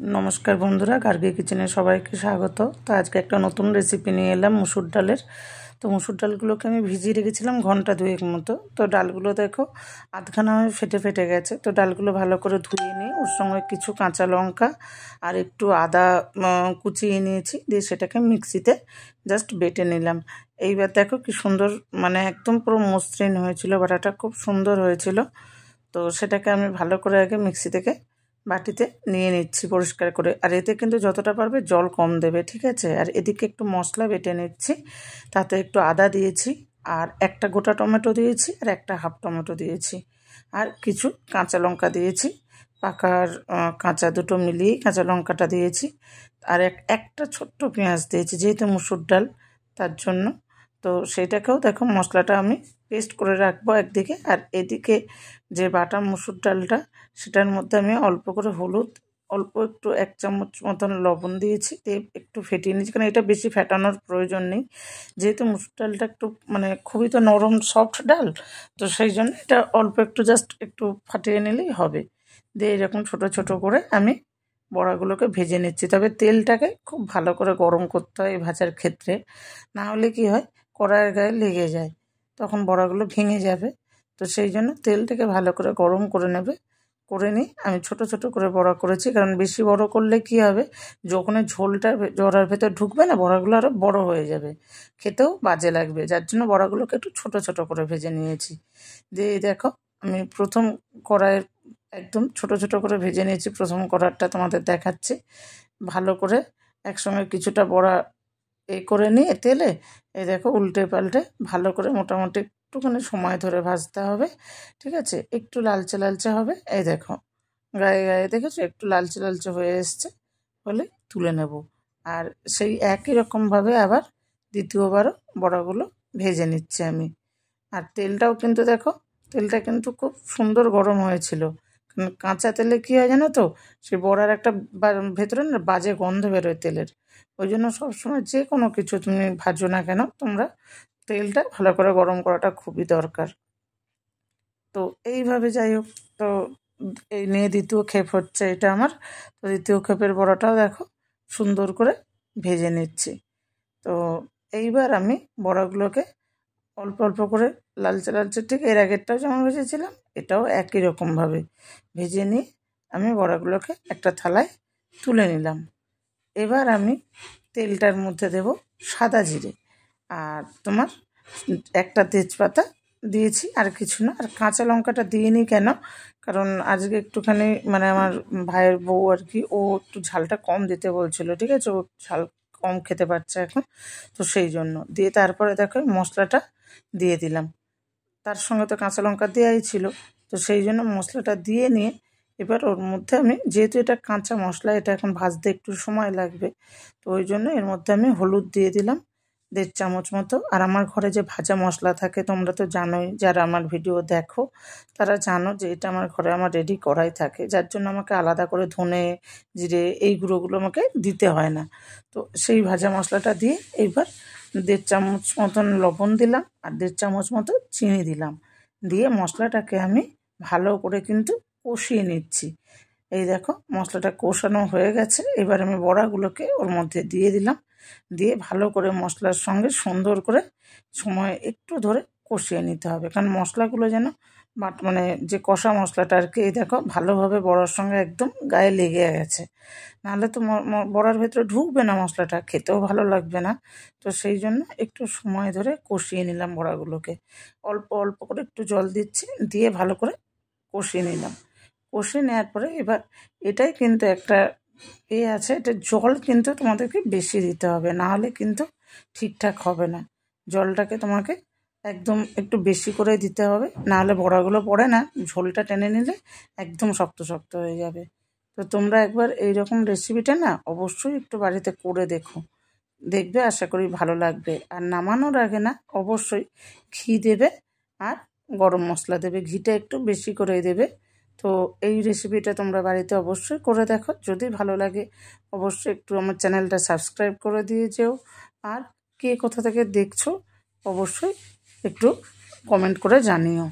नमस्कार बंधुरा गार्गी किचेने सबाइके स्वागत। तो आज के एक नतून रेसिपि निये एलाम मसुर डालेर। तो मसुर डालगुलोके आमि भिजिए रेखेछिलाम घंटा दुएक मतो। तो डालगुलो देखो आधखाना फेटे फेटे गेछे। तो डालगुलो भालो करे धुए निये ओर संगे किछु काँचा लंका और एकटु आदा कुचिए नियेछि, दिये सेटाके मिक्सिते जास्ट बेटे निलाम। एइबार देखो कि सुंदर माने एकदम पुरो मसृण हयेछिलो, बाटाटा खूब सुंदर हयेछिलो। तो सेटाके आमि भालो करे आगे मिक्सि थेके बाटीते निये निচ্ছি পরিষ্কার করে। আর এতে কিন্তু যতটা পারবে জল কম দেবে, ঠিক আছে। আর এদিকে একটু মশলা বেটে নিচ্ছি, তাতে একটু আদা দিয়েছি আর একটা গোটা টমেটো দিয়েছি আর একটা হাফ টমেটো দিয়েছি আর কিছু কাঁচা লঙ্কা দিয়েছি, পাকার কাঁচা দুটো মিলিয়ে কাঁচা লঙ্কাটা দিয়েছি আর একটা ছোট্ট পেঁয়াজ দিয়েছি, যেহেতু মুসুর ডাল তার জন্য। তো সেটাকেও দেখো মশলাটা আমি পেস্ট করে রাখবো একদিকে, আর এদিকে যে বাটা মুসুর ডালটা সেটার মধ্যে আমি অল্প করে হলুদ, অল্প একটু 1 চামচ মতন লবণ দিয়েছি, দিয়ে একটু ফেটিয়ে নিয়েছি, কারণ এটা বেশি ফেটানোর প্রয়োজন নেই, যেহেতু মুসুর ডালটা একটু মানে খুবই তো নরম সফট ডাল, তো সেই জন্য এটা অল্প একটু জাস্ট একটু ফাটিয়ে নিলেই হবে। দিয়ে এরকম ছোট ছোট করে আমি বড়াগুলোকে ভেজে নিচ্ছি। তবে তেলটাকে খুব ভালো করে গরম করতে হয় এই ভাজার ক্ষেত্রে, না হলে কি হয় কড়াইয়ের গায়ে লেগে যায়, তখন বড়াগুলো ভেঙে যাবে। তো সেই জন্য তেলটাকে ভালো করে গরম করে নেবে, করে নিয়ে আমি ছোট ছোট করে বড়া করেছি, কারণ বেশি বড় করলে কি হবে যখন ঝোলটা বড়ার ভেতর ঢুকবে না, বড়াগুলো আরও বড় হয়ে যাবে, খেতেও বাজে লাগবে, যার জন্য বড়াগুলোকে একটু ছোট ছোট করে ভেজে নিয়েছি। দিয়ে দেখো আমি প্রথম কড়াইয়ের একদম ছোট ছোট করে ভেজে নিয়েছি, প্রথম কড়াইটা তোমাদের দেখাচ্ছি। ভালো করে একসঙ্গে কিছুটা বড়া করে নিয়ে তেলে এই দেখো উল্টে পাল্টে ভালো করে মোটামুটি একটুখানি সময় ধরে ভাজতে হবে, ঠিক আছে। একটু লালচে লালচে হবে, এই দেখো গায়ে গায়ে দেখেছো একটু লালচে লালচে হয়ে এসছে, হলে তুলে নেব। আর সেই একই রকমভাবে আবার দ্বিতীয়বারও বড়াগুলো ভেজে নিচ্ছি আমি। আর তেলটাও কিন্তু দেখো তেলটা কিন্তু খুব সুন্দর গরম হয়েছিল, কারণ কাঁচা তেলে কী হয় জানো তো, সেই বড়ার একটা ভেতরে না বাজে গন্ধ বেরোয় তেলের। ওই জন্য সবসময় যে কোনো কিছু তুমি ভাজো না কেন তোমরা তেলটা ভালো করে গরম করাটা খুবই দরকার। তো এইভাবে যাই হোক, তো এই নিয়ে দ্বিতীয় ক্ষেপ হচ্ছে এটা আমার। তো দ্বিতীয় ক্ষেপের বড়াটাও দেখো সুন্দর করে ভেজে নিচ্ছি। তো এইবার আমি বড়াগুলোকে অল্প অল্প করে লালচে লালচে, ঠিক এর আগেরটাও যেমন ভেজেছিলাম এটাও একই রকমভাবে ভেজে নিয়ে আমি বড়াগুলোকে একটা থালায় তুলে নিলাম। এবার আমি তেলটার মধ্যে দেব সাদা জিরে, আর তোমার একটা তেজপাতা দিয়েছি, আর কিছু না। আর কাঁচা লঙ্কাটা দিইনি কেন, কারণ আজকে একটুখানি মানে আমার ভাইয়ের বউ আর কি, ও একটু ঝালটা কম দিতে বলছিল, ঠিক আছে, ও ঝাল কম খেতে পারছে এখন, তো সেই জন্য। দিয়ে তারপরে দেখো মশলাটা দিয়ে দিলাম, তার সঙ্গে তো কাঁচা লঙ্কা দেওয়াই ছিল, তো সেই জন্য মশলাটা দিয়ে নিয়ে এবার ওর মধ্যে আমি, যেহেতু এটা কাঁচা মশলা এটা এখন ভাজতে একটু সময় লাগবে, তো ওই জন্য এর মধ্যে আমি হলুদ দিয়ে দিলাম 1.5 চামচ মতো। আর আমার ঘরে যে ভাজা মশলা থাকে তোমরা তো জানোই, যারা আমার ভিডিও দেখো তারা জানো যে এটা আমার ঘরে আমার রেডি করাই থাকে, যার জন্য আমাকে আলাদা করে ধনে জিরে এই গুঁড়োগুলো আমাকে দিতে হয় না। তো সেই ভাজা মশলাটা দিয়ে এইবার 1.5 চামচ মতন লবণ দিলাম আর 1.5 চামচ মতো চিনি দিলাম, দিয়ে মশলাটাকে আমি ভালো করে কিন্তু কষিয়ে নিচ্ছি। এই দেখো মশলাটা কষানো হয়ে গেছে, এবার আমি বড়াগুলোকে ওর মধ্যে দিয়ে দিলাম, দিয়ে ভালো করে মশলার সঙ্গে সুন্দর করে সময় একটু ধরে কষিয়ে নিতে হবে, কারণ মশলাগুলো যেন মানে যে কষা মশলাটা আর কি, এই দেখো ভালোভাবে বড়ার সঙ্গে একদম গায়ে লেগে গেছে, নাহলে তো বড়ার ভেতরে ঢুকবে না মশলাটা, খেতেও ভালো লাগবে না। তো সেই জন্য একটু সময় ধরে কষিয়ে নিলাম বড়াগুলোকে, অল্প অল্প করে একটু জল দিচ্ছি, দিয়ে ভালো করে কষিয়ে নিলাম। কষিয়ে নেওয়ার পরে এবার এটাই কিন্তু একটা আছে, এটা জল কিন্তু তোমাদেরকে বেশি দিতে হবে, না হলে কিন্তু ঠিকঠাক হবে না। জলটাকে তোমাকে একদম একটু বেশি করে দিতে হবে, না হলে বড়াগুলো পড়ে না, ঝোলটা টেনে নিলে একদম শক্ত শক্ত হয়ে যাবে। তো তোমরা একবার এইরকম রেসিপিটা না অবশ্যই একটু বাড়িতে করে দেখো, দেখবে আশা করি ভালো লাগবে। আর নামানোর আগে না অবশ্যই ঘি দেবে আর গরম মশলা দেবে, ঘিটা একটু বেশি করে দেবে। তো এই রেসিপিটা তোমরা বাড়িতে অবশ্যই করে দেখো, যদি ভালো লাগে অবশ্যই একটু আমার চ্যানেলটা সাবস্ক্রাইব করে দিয়ে যেও। আর কে কোথা থেকে দেখছো অবশ্যই একটু কমেন্ট করে জানিও।